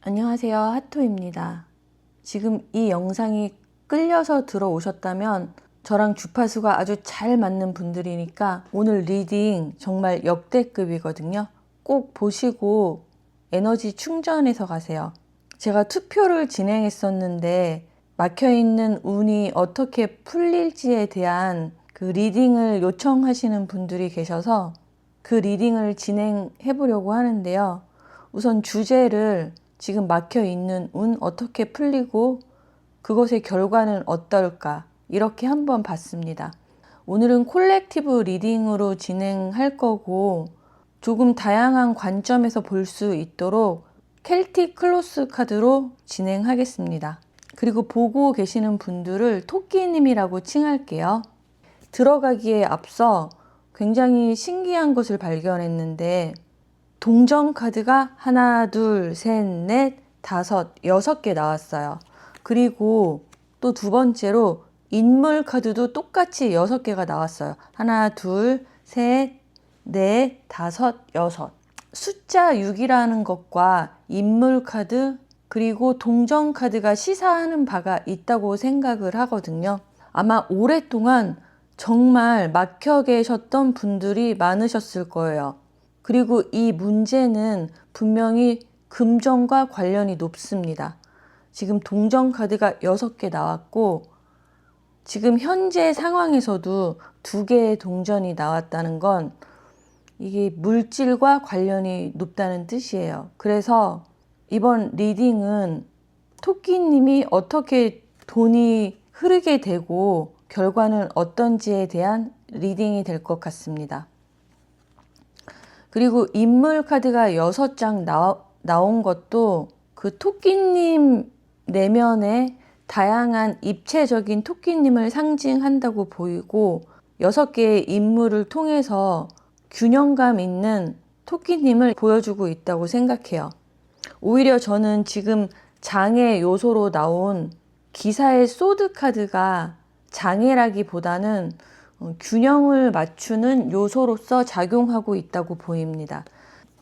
안녕하세요. 하토입니다. 지금 이 영상이 끌려서 들어오셨다면 저랑 주파수가 아주 잘 맞는 분들이니까 오늘 리딩 정말 역대급이거든요. 꼭 보시고 에너지 충전해서 가세요. 제가 투표를 진행했었는데 막혀있는 운이 어떻게 풀릴지에 대한 그 리딩을 요청하시는 분들이 계셔서 그 리딩을 진행해 보려고 하는데요. 우선 주제를 지금 막혀있는 운 어떻게 풀리고 그것의 결과는 어떨까 이렇게 한번 봤습니다. 오늘은 콜렉티브 리딩으로 진행할 거고 조금 다양한 관점에서 볼 수 있도록 켈틱 클로스 카드로 진행하겠습니다. 그리고 보고 계시는 분들을 토끼님이라고 칭할게요. 들어가기에 앞서 굉장히 신기한 것을 발견했는데 동전 카드가 하나, 둘, 셋, 넷, 다섯, 6개 나왔어요. 그리고 또 두 번째로 인물 카드도 똑같이 6개가 나왔어요. 하나, 둘, 셋, 넷, 다섯, 여섯. 숫자 6이라는 것과 인물 카드 그리고 동전 카드가 시사하는 바가 있다고 생각을 하거든요. 아마 오랫동안 정말 막혀 계셨던 분들이 많으셨을 거예요. 그리고 이 문제는 분명히 금전과 관련이 높습니다. 지금 동전 카드가 6개 나왔고 지금 현재 상황에서도 2개의 동전이 나왔다는 건 이게 물질과 관련이 높다는 뜻이에요. 그래서 이번 리딩은 토끼님이 어떻게 돈이 흐르게 되고 결과는 어떤지에 대한 리딩이 될 것 같습니다. 그리고 인물 카드가 6장 나온 것도 그 토끼님 내면에 다양한 입체적인 토끼님을 상징한다고 보이고 6개의 인물을 통해서 균형감 있는 토끼님을 보여주고 있다고 생각해요. 오히려 저는 지금 장애 요소로 나온 기사의 소드 카드가 장애라기보다는 균형을 맞추는 요소로서 작용하고 있다고 보입니다.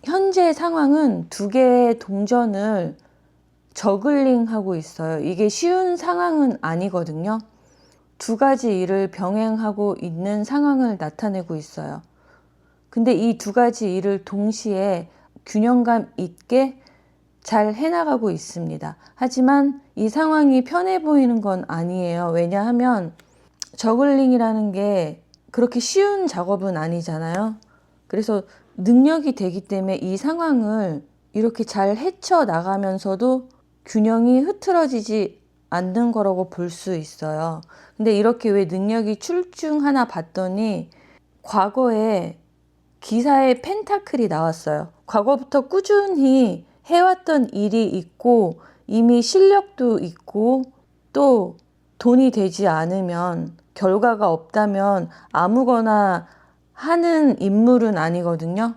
현재 상황은 2개의 동전을 저글링하고 있어요. 이게 쉬운 상황은 아니거든요. 2가지 일을 병행하고 있는 상황을 나타내고 있어요. 근데 이 2가지 일을 동시에 균형감 있게 잘 해나가고 있습니다. 하지만 이 상황이 편해 보이는 건 아니에요. 왜냐하면 저글링이라는 게 그렇게 쉬운 작업은 아니잖아요. 그래서 능력이 되기 때문에 이 상황을 이렇게 잘 헤쳐나가면서도 균형이 흐트러지지 않는 거라고 볼 수 있어요. 근데 이렇게 왜 능력이 출중하나 봤더니 과거에 기사의 펜타클이 나왔어요. 과거부터 꾸준히 해왔던 일이 있고 이미 실력도 있고 또 돈이 되지 않으면 결과가 없다면 아무거나 하는 인물은 아니거든요.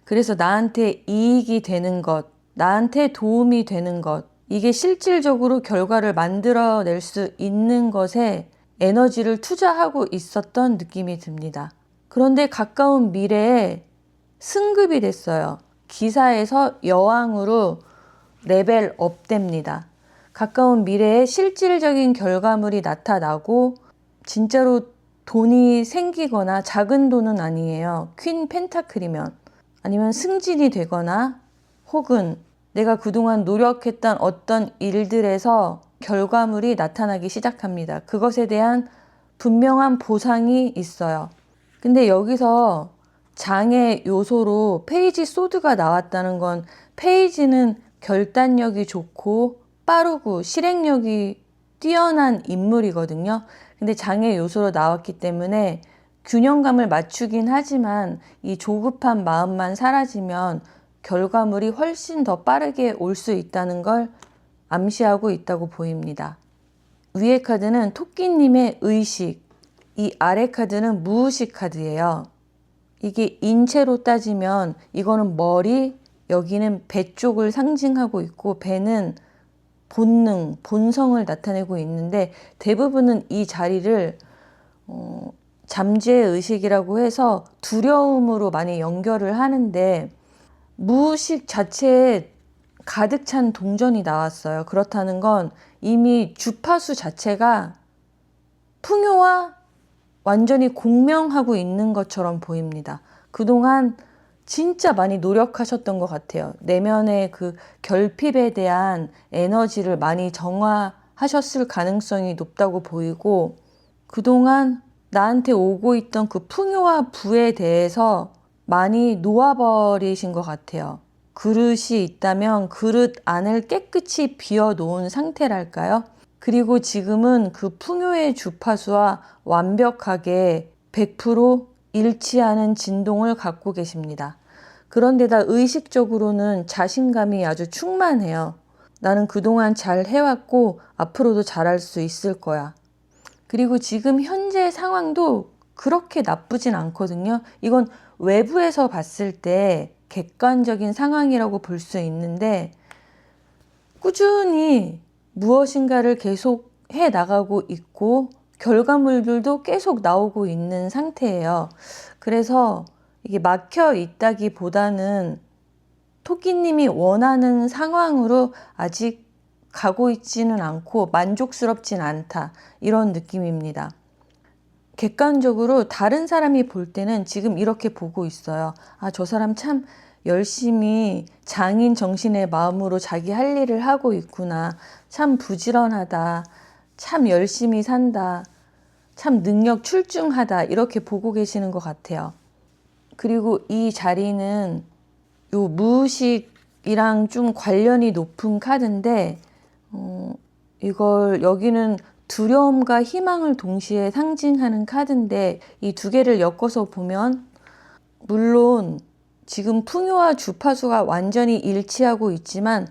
그래서 나한테 이익이 되는 것, 나한테 도움이 되는 것, 이게 실질적으로 결과를 만들어낼 수 있는 것에 에너지를 투자하고 있었던 느낌이 듭니다. 그런데 가까운 미래에 승급이 됐어요. 기사에서 여왕으로 레벨업 됩니다. 가까운 미래에 실질적인 결과물이 나타나고 진짜로 돈이 생기거나 작은 돈은 아니에요. 퀸 펜타클이면 아니면 승진이 되거나 혹은 내가 그동안 노력했던 어떤 일들에서 결과물이 나타나기 시작합니다. 그것에 대한 분명한 보상이 있어요. 근데 여기서 장애 요소로 페이지 소드가 나왔다는 건 페이지는 결단력이 좋고 빠르고 실행력이 뛰어난 인물이거든요. 근데 장애 요소로 나왔기 때문에 균형감을 맞추긴 하지만 이 조급한 마음만 사라지면 결과물이 훨씬 더 빠르게 올 수 있다는 걸 암시하고 있다고 보입니다. 위에 카드는 토끼님의 의식, 이 아래 카드는 무의식 카드예요. 이게 인체로 따지면 이거는 머리, 여기는 배 쪽을 상징하고 있고 배는 본능, 본성을 나타내고 있는데 대부분은 이 자리를 잠재의 의식이라고 해서 두려움으로 많이 연결을 하는데 무의식 자체에 가득 찬 동전이 나왔어요. 그렇다는 건 이미 주파수 자체가 풍요와 완전히 공명하고 있는 것처럼 보입니다. 그동안 진짜 많이 노력하셨던 것 같아요. 내면의 그 결핍에 대한 에너지를 많이 정화하셨을 가능성이 높다고 보이고, 그동안 나한테 오고 있던 그 풍요와 부에 대해서 많이 놓아버리신 것 같아요. 그릇이 있다면 그릇 안을 깨끗이 비워놓은 상태랄까요? 그리고 지금은 그 풍요의 주파수와 완벽하게 100% 일치하는 진동을 갖고 계십니다. 그런데다 의식적으로는 자신감이 아주 충만해요. 나는 그동안 잘 해왔고 앞으로도 잘할 수 있을 거야. 그리고 지금 현재 상황도 그렇게 나쁘진 않거든요. 이건 외부에서 봤을 때 객관적인 상황이라고 볼 수 있는데, 꾸준히 무엇인가를 계속 해 나가고 있고 결과물들도 계속 나오고 있는 상태예요. 그래서 이게 막혀 있다기보다는 토끼님이 원하는 상황으로 아직 가고 있지는 않고 만족스럽진 않다, 이런 느낌입니다. 객관적으로 다른 사람이 볼 때는 지금 이렇게 보고 있어요. 아, 저 사람 참 열심히 장인 정신의 마음으로 자기 할 일을 하고 있구나. 참 부지런하다. 참 열심히 산다. 참 능력 출중하다. 이렇게 보고 계시는 것 같아요. 그리고 이 자리는 요 무의식이랑 좀 관련이 높은 카드인데, 이걸 여기는 두려움과 희망을 동시에 상징하는 카드인데, 이 두 개를 엮어서 보면, 물론 지금 풍요와 주파수가 완전히 일치하고 있지만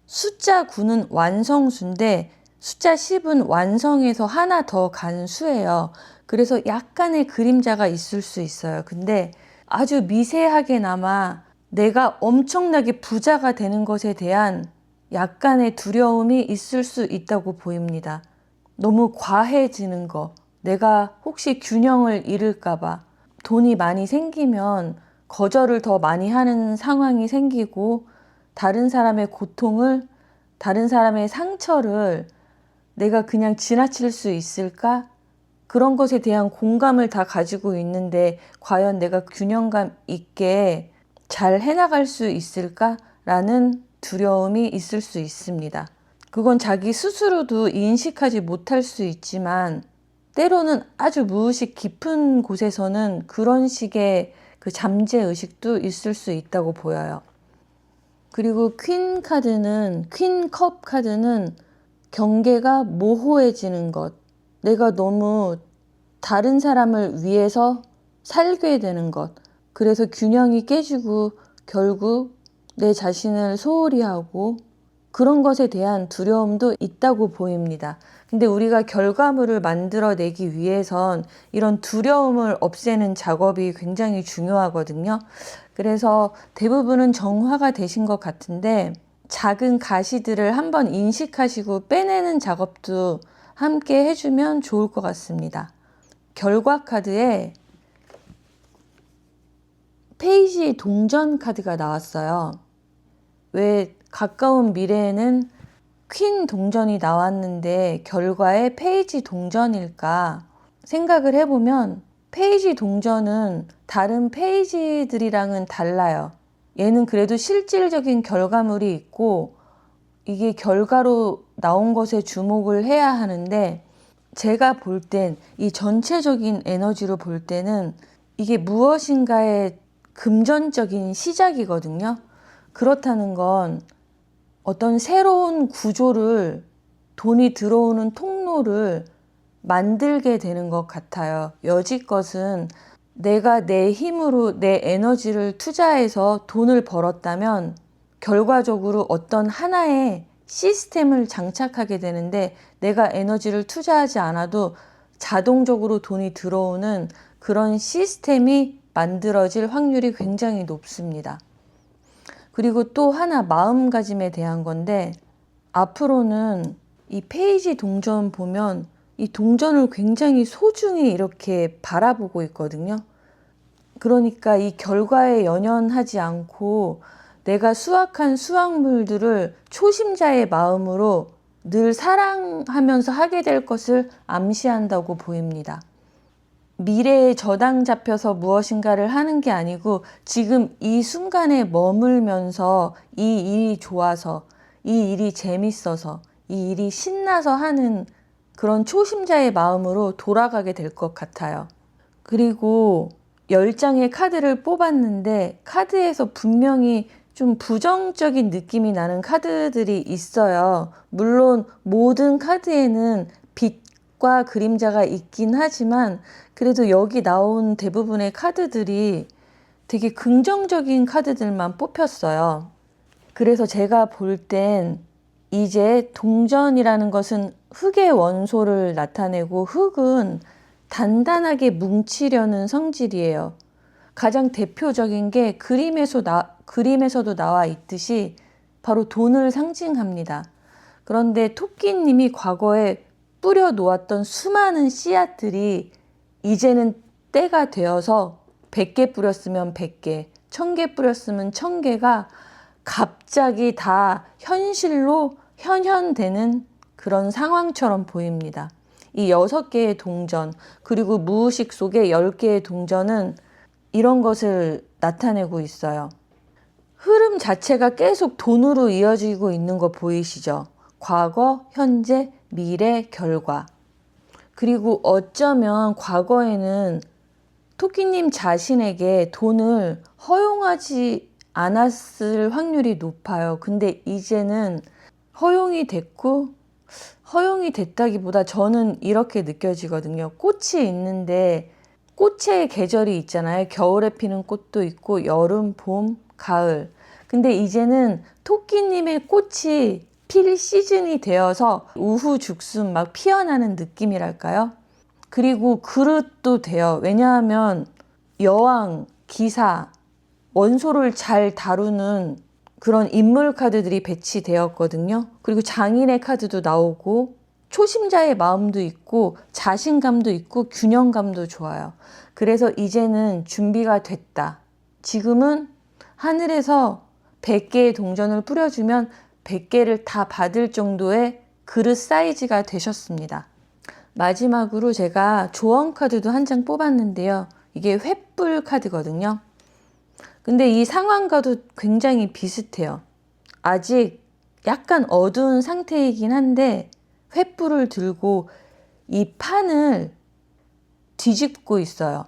숫자 9는 완성수인데 숫자 10은 완성에서 하나 더 간 수예요. 그래서 약간의 그림자가 있을 수 있어요. 근데 아주 미세하게나마 내가 엄청나게 부자가 되는 것에 대한 약간의 두려움이 있을 수 있다고 보입니다. 너무 과해지는 거, 내가 혹시 균형을 잃을까 봐. 돈이 많이 생기면 거절을 더 많이 하는 상황이 생기고, 다른 사람의 고통을, 다른 사람의 상처를 내가 그냥 지나칠 수 있을까? 그런 것에 대한 공감을 다 가지고 있는데 과연 내가 균형감 있게 잘 해나갈 수 있을까? 라는 두려움이 있을 수 있습니다. 그건 자기 스스로도 인식하지 못할 수 있지만, 때로는 아주 무의식 깊은 곳에서는 그런 식의 그 잠재의식도 있을 수 있다고 보여요. 그리고 퀸 컵 카드는 경계가 모호해지는 것. 내가 너무 다른 사람을 위해서 살게 되는 것. 그래서 균형이 깨지고 결국 내 자신을 소홀히 하고, 그런 것에 대한 두려움도 있다고 보입니다. 근데 우리가 결과물을 만들어내기 위해선 이런 두려움을 없애는 작업이 굉장히 중요하거든요. 그래서 대부분은 정화가 되신 것 같은데, 작은 가시들을 한번 인식하시고 빼내는 작업도 함께 해주면 좋을 것 같습니다. 결과 카드에 페이지 동전 카드가 나왔어요. 왜 가까운 미래에는 퀸 동전이 나왔는데 결과에 페이지 동전일까 생각을 해보면, 페이지 동전은 다른 페이지들이랑은 달라요. 얘는 그래도 실질적인 결과물이 있고 이게 결과로 나온 것에 주목을 해야 하는데, 제가 볼 땐 이 전체적인 에너지로 볼 때는 이게 무엇인가의 금전적인 시작이거든요. 그렇다는 건 어떤 새로운 구조를, 돈이 들어오는 통로를 만들게 되는 것 같아요. 여지껏은 내가 내 힘으로 내 에너지를 투자해서 돈을 벌었다면 결과적으로 어떤 하나의 시스템을 장착하게 되는데, 내가 에너지를 투자하지 않아도 자동적으로 돈이 들어오는 그런 시스템이 만들어질 확률이 굉장히 높습니다. 그리고 또 하나 마음가짐에 대한 건데, 앞으로는 이 페이지 동전 보면 이 동전을 굉장히 소중히 이렇게 바라보고 있거든요. 그러니까 이 결과에 연연하지 않고 내가 수확한 수확물들을 초심자의 마음으로 늘 사랑하면서 하게 될 것을 암시한다고 보입니다. 미래에 저당 잡혀서 무엇인가를 하는 게 아니고 지금 이 순간에 머물면서 이 일이 좋아서, 이 일이 재밌어서, 이 일이 신나서 하는 그런 초심자의 마음으로 돌아가게 될 것 같아요. 그리고 10장의 카드를 뽑았는데 카드에서 분명히 좀 부정적인 느낌이 나는 카드들이 있어요. 물론 모든 카드에는 빛과 그림자가 있긴 하지만 그래도 여기 나온 대부분의 카드들이 되게 긍정적인 카드들만 뽑혔어요. 그래서 제가 볼 땐 이제 동전이라는 것은 흑의 원소를 나타내고 흑은 단단하게 뭉치려는 성질이에요. 가장 대표적인 게 그림에서도 나와 있듯이 바로 돈을 상징합니다. 그런데 토끼님이 과거에 뿌려 놓았던 수많은 씨앗들이 이제는 때가 되어서 100개 뿌렸으면 100개, 1000개 뿌렸으면 1000개가 갑자기 다 현실로 현현되는 그런 상황처럼 보입니다. 이 6개의 동전, 그리고 무의식 속의 10개의 동전은 이런 것을 나타내고 있어요. 흐름 자체가 계속 돈으로 이어지고 있는 거 보이시죠? 과거, 현재, 미래, 결과. 그리고 어쩌면 과거에는 토끼님 자신에게 돈을 허용하지 않았을 확률이 높아요. 근데 이제는 허용이 됐고, 허용이 됐다기보다 저는 이렇게 느껴지거든요. 꽃이 있는데 꽃의 계절이 있잖아요. 겨울에 피는 꽃도 있고 여름, 봄, 가을. 근데 이제는 토끼님의 꽃이 필 시즌이 되어서 우후죽순 막 피어나는 느낌이랄까요? 그리고 그릇도 돼요. 왜냐하면 여왕, 기사, 원소를 잘 다루는 그런 인물 카드들이 배치되었거든요. 그리고 장인의 카드도 나오고 초심자의 마음도 있고 자신감도 있고 균형감도 좋아요. 그래서 이제는 준비가 됐다. 지금은 하늘에서 100개의 동전을 뿌려주면 100개를 다 받을 정도의 그릇 사이즈가 되셨습니다. 마지막으로 제가 조언 카드도 한 장 뽑았는데요. 이게 횃불 카드거든요. 근데 이 상황과도 굉장히 비슷해요. 아직 약간 어두운 상태이긴 한데 횃불을 들고 이 판을 뒤집고 있어요.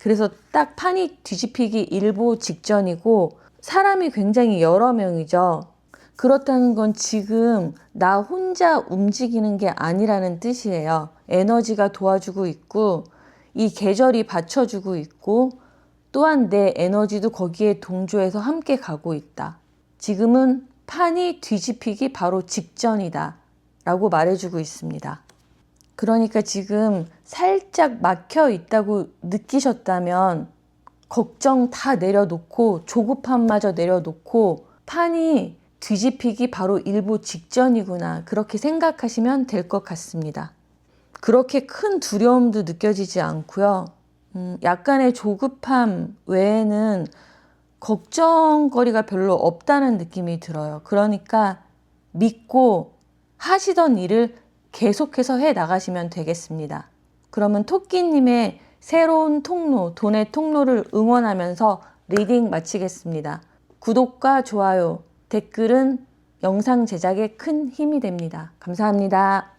그래서 딱 판이 뒤집히기 일보 직전이고 사람이 굉장히 여러 명이죠. 그렇다는 건 지금 나 혼자 움직이는 게 아니라는 뜻이에요. 에너지가 도와주고 있고 이 계절이 받쳐주고 있고 또한 내 에너지도 거기에 동조해서 함께 가고 있다. 지금은 판이 뒤집히기 바로 직전이다 라고 말해주고 있습니다. 그러니까 지금 살짝 막혀 있다고 느끼셨다면 걱정 다 내려놓고 조급함마저 내려놓고 판이 뒤집히기 바로 일보 직전이구나 그렇게 생각하시면 될 것 같습니다. 그렇게 큰 두려움도 느껴지지 않고요. 약간의 조급함 외에는 걱정거리가 별로 없다는 느낌이 들어요. 그러니까 믿고 하시던 일을 계속해서 해 나가시면 되겠습니다. 그러면 토끼님의 새로운 통로, 돈의 통로를 응원하면서 리딩 마치겠습니다. 구독과 좋아요, 댓글은 영상 제작에 큰 힘이 됩니다. 감사합니다.